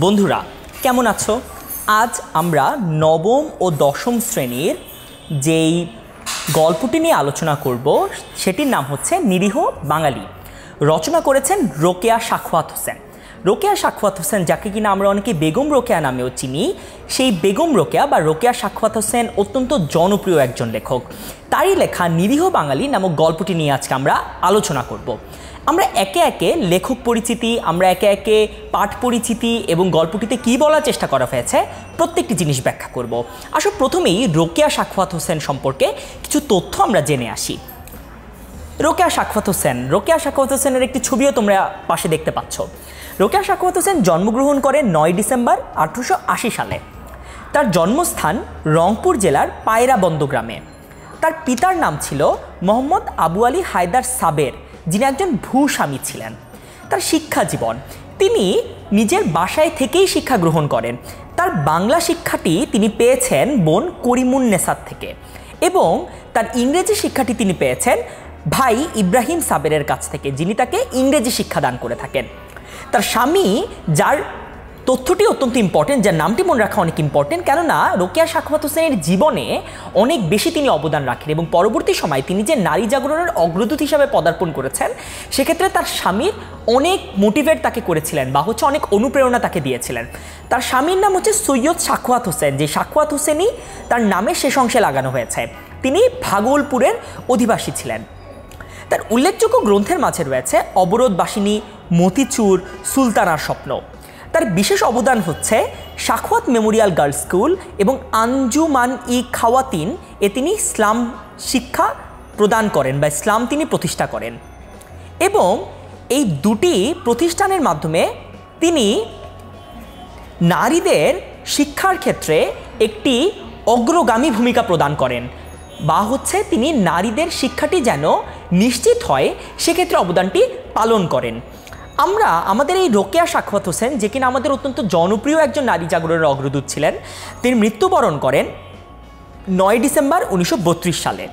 বন্ধুরা কেমন আছো? আজ আমরা নবম ও দশম শ্রেণীর যেই গল্পটি নিয়ে আলোচনা করব সেটির নাম হচ্ছে নিরীহ বাঙালি। রচনা করেছেন রোকেয়া সাখাওয়াত হোসেন। রোকেয়া সাখাওয়াত হোসেন, যাকে কিনা আমরা অনেকে বেগম রোকেয়া নামেও চিনি, সেই বেগম রোকেয়া বা রোকেয়া সাখাওয়াত হোসেন অত্যন্ত জনপ্রিয় একজন লেখক। তারই লেখা নিরীহ বাঙালি নামক গল্পটি নিয়ে আজকে আমরা আলোচনা করব। আমরা একে একে লেখক পরিচিতি, আমরা একে একে পাঠ পরিচিতি এবং গল্পটিতে কী বলার চেষ্টা করা হয়েছে প্রত্যেকটি জিনিস ব্যাখ্যা করব। আসলে প্রথমেই রোকেয়া সাখাওয়াত হোসেন সম্পর্কে কিছু তথ্য আমরা জেনে আসি। রোকেয়া সাখাওয়াত হোসেনের একটি ছবিও তোমরা পাশে দেখতে পাচ্ছ। রোকেয়া সাখাওয়াত হোসেন জন্মগ্রহণ করেন 9 ডিসেম্বর 1880 সালে। তার জন্মস্থান রংপুর জেলার পায়রাবন্দ গ্রামে। তার পিতার নাম ছিল মোহাম্মদ আবু আলী হায়দার সাবের, যিনি একজন ভূস্বামী ছিলেন। তার শিক্ষা জীবন, তিনি নিজের বাসায় থেকেই শিক্ষা গ্রহণ করেন। তার বাংলা শিক্ষাটি তিনি পেয়েছেন বোন করিমুন্নেসার থেকে এবং তার ইংরেজি শিক্ষাটি তিনি পেয়েছেন ভাই ইব্রাহিম সাবেরের কাছ থেকে, যিনি তাকে ইংরেজি শিক্ষাদান করে থাকেন। তার স্বামী, যার তথ্যটি অত্যন্ত ইম্পর্টেন্ট, যার নামটি মনে রাখা অনেক ইম্পর্টেন্ট, কেননা রোকেয়া সাখাওয়াত হোসেনের জীবনে অনেক বেশি তিনি অবদান রাখেন এবং পরবর্তী সময় তিনি যে নারী জাগরণের অগ্রদূত হিসাবে পদার্পণ করেছেন, সেক্ষেত্রে তার স্বামীর অনেক মোটিভেট তাকে করেছিলেন বা অনেক অনুপ্রেরণা তাকে দিয়েছিলেন। তার স্বামীর নাম হচ্ছে সৈয়দ সাখাওয়াত হোসেন, যে সাখাওয়াত হোসেনই তার নামে শেষ অংশে লাগানো হয়েছে। তিনি ভাগলপুরের অধিবাসী ছিলেন। তার উল্লেখযোগ্য গ্রন্থের মাঝে রয়েছে অবরোধবাসিনী, মতিচুর, সুলতানার স্বপ্ন। তার বিশেষ অবদান হচ্ছে সাখাওয়াত মেমোরিয়াল গার্লস স্কুল এবং আঞ্জুমান ই খাওয়াতিন, তিনি ইসলাম শিক্ষা প্রদান করেন বা ইসলাম তিনি প্রতিষ্ঠা করেন এবং এই দুটি প্রতিষ্ঠানের মাধ্যমে তিনি নারীদের শিক্ষার ক্ষেত্রে একটি অগ্রগামী ভূমিকা প্রদান করেন বা তিনি নারীদের শিক্ষাটি যেন নিশ্চিত হয় সেক্ষেত্রে অবদানটি পালন করেন। আমরা আমাদের এই রোকেয়া সাখাওয়াত হোসেন, যে কিনা আমাদের অত্যন্ত জনপ্রিয় একজন নারী জাগরণের অগ্রদূত ছিলেন, তিনি মৃত্যুবরণ করেন 9 ডিসেম্বর 1932 সালে।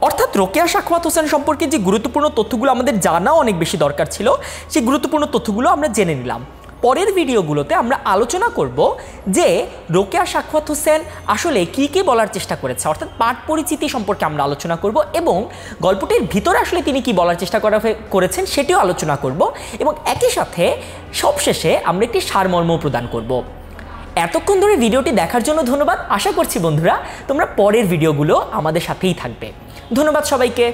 অর্থাৎ রোকেয়া সাখাওয়াত হোসেন সম্পর্কে যে গুরুত্বপূর্ণ তথ্যগুলো আমাদের জানা অনেক বেশি দরকার ছিল, সেই গুরুত্বপূর্ণ তথ্যগুলো আমরা জেনে নিলাম। পরের ভিডিওগুলোতে আমরা আলোচনা করব যে রোকেয়া সাখাওয়াত হোসেন আসলে কি কি বলার চেষ্টা করেছে, অর্থাৎ পাঠ পরিচিতি সম্পর্কে আমরা আলোচনা করব এবং গল্পটির ভিতরে আসলে তিনি কি বলার চেষ্টা করেছেন সেটিও আলোচনা করব এবং একই সাথে সবশেষে আমরা একটি সারমর্ম প্রদান করব। এতক্ষণ ধরে ভিডিওটি দেখার জন্য ধন্যবাদ। আশা করছি বন্ধুরা তোমরা পরের ভিডিওগুলো আমাদের সাথেই থাকবে। ধন্যবাদ সবাইকে।